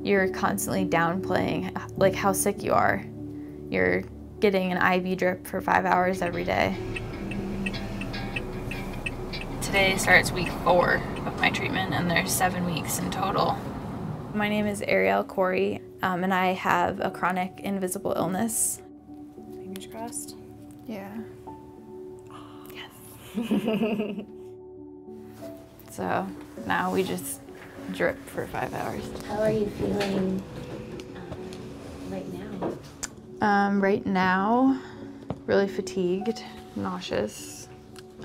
you're constantly downplaying like how sick you are. You're getting an IV drip for 5 hours every day. Today starts week 4 of my treatment, and there's 7 weeks in total. My name is Ariel Corey, and I have a chronic invisible illness. Fingers crossed. Yeah. Yes. So now we just drip for 5 hours. How are you feeling right now? Right now, really fatigued, nauseous,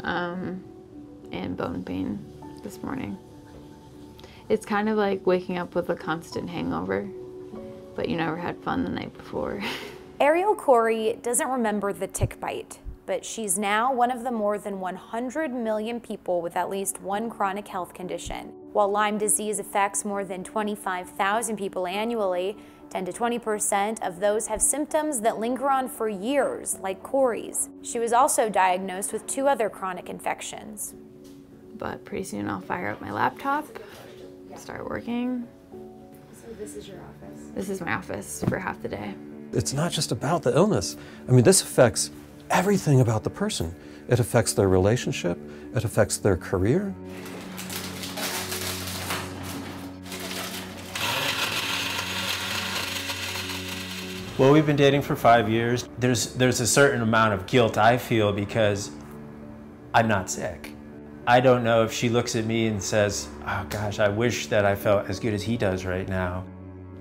and bone pain this morning. It's kind of like waking up with a constant hangover, but you never had fun the night before. Ariel Corey doesn't remember the tick bite, but she's now one of the more than 100 million people with at least one chronic health condition. While Lyme disease affects more than 25,000 people annually, 10 to 20% of those have symptoms that linger on for years, like Corey's. She was also diagnosed with 2 other chronic infections. But pretty soon I'll fire up my laptop, start working. So this is your office? This is my office for half the day. It's not just about the illness. I mean, this affects everything about the person. It affects their relationship, it affects their career. Well, we've been dating for 5 years. There's a certain amount of guilt I feel because I'm not sick. I don't know if she looks at me and says, oh gosh, I wish that I felt as good as he does right now.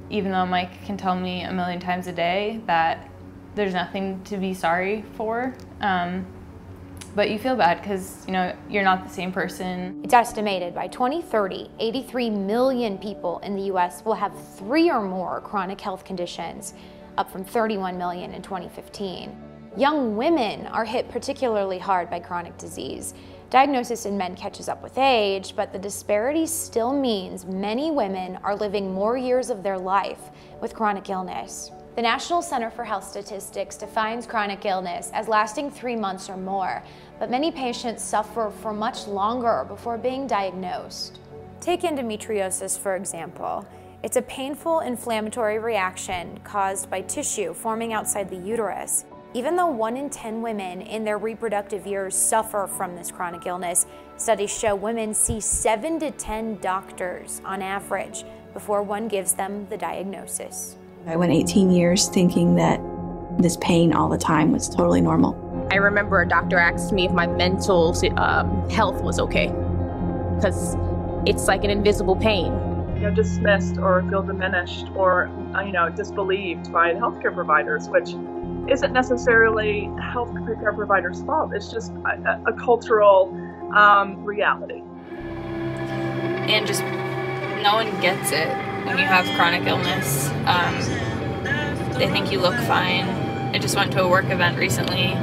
Even though Mike can tell me a million times a day that there's nothing to be sorry for, but you feel bad because you're not the same person. It's estimated by 2030, 83 million people in the US will have 3 or more chronic health conditions, up from 31 million in 2015. Young women are hit particularly hard by chronic disease. Diagnosis in men catches up with age, but the disparity still means many women are living more years of their life with chronic illness. The National Center for Health Statistics defines chronic illness as lasting 3 months or more, but many patients suffer for much longer before being diagnosed. Take endometriosis, for example. It's a painful inflammatory reaction caused by tissue forming outside the uterus. Even though 1 in 10 women in their reproductive years suffer from this chronic illness, studies show women see 7 to 10 doctors on average before one gives them the diagnosis. I went 18 years thinking that this pain all the time was totally normal. I remember a doctor asked me if my mental health was okay, because it's like an invisible pain. Dismissed or feel diminished or disbelieved by healthcare providers, which isn't necessarily healthcare providers' fault. It's just a cultural reality. And just no one gets it when you have chronic illness. They think you look fine. I just went to a work event recently,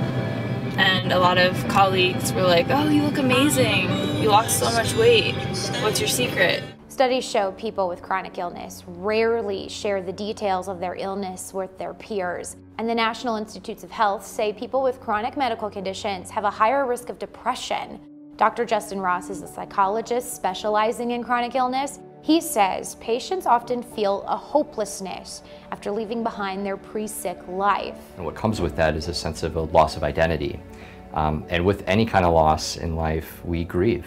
and a lot of colleagues were like, oh, you look amazing. You lost so much weight. What's your secret? Studies show people with chronic illness rarely share the details of their illness with their peers. And the National Institutes of Health say people with chronic medical conditions have a higher risk of depression. Dr. Justin Ross is a psychologist specializing in chronic illness. He says patients often feel a hopelessness after leaving behind their pre-sick life. And what comes with that is a sense of a loss of identity. And with any kind of loss in life, we grieve.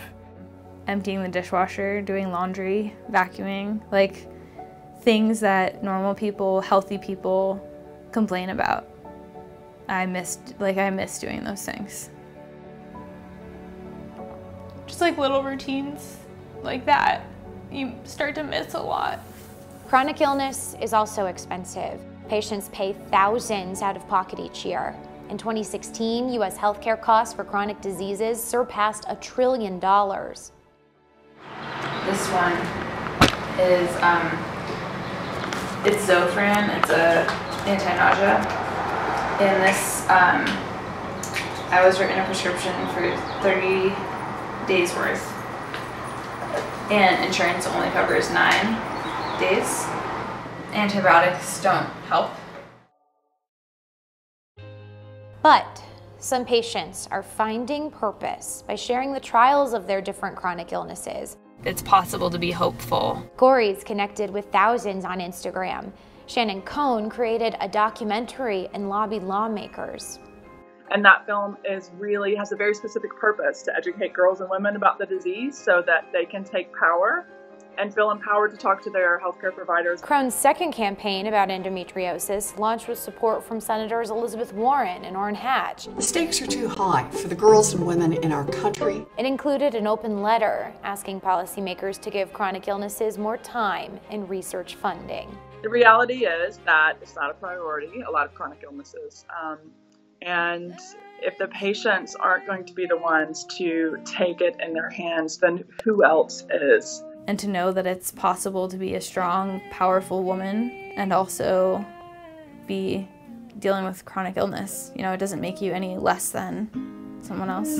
Emptying the dishwasher, doing laundry, vacuuming, like things that normal people, healthy people complain about. I miss doing those things. Just like little routines like that, you start to miss a lot. Chronic illness is also expensive. Patients pay thousands out of pocket each year. In 2016, US healthcare costs for chronic diseases surpassed $1 trillion. This one is, it's Zofran, it's a anti-nausea. And this, I was written a prescription for 30 days worth. And insurance only covers 9 days. Antibiotics don't help. But some patients are finding purpose by sharing the trials of their different chronic illnesses. it's possible to be hopeful. Gori's connected with thousands on Instagram. Shannon Cohn created a documentary and lobbied lawmakers. And that film has a very specific purpose to educate girls and women about the disease so that they can take power and feel empowered to talk to their healthcare providers. Crohn's second campaign about endometriosis launched with support from Senators Elizabeth Warren and Orrin Hatch. The stakes are too high for the girls and women in our country. It included an open letter asking policymakers to give chronic illnesses more time and research funding. The reality is that it's not a priority, a lot of chronic illnesses. And if the patients aren't going to be the ones to take it in their hands, then who else is? And to know that it's possible to be a strong, powerful woman and also be dealing with chronic illness. You know, it doesn't make you any less than someone else.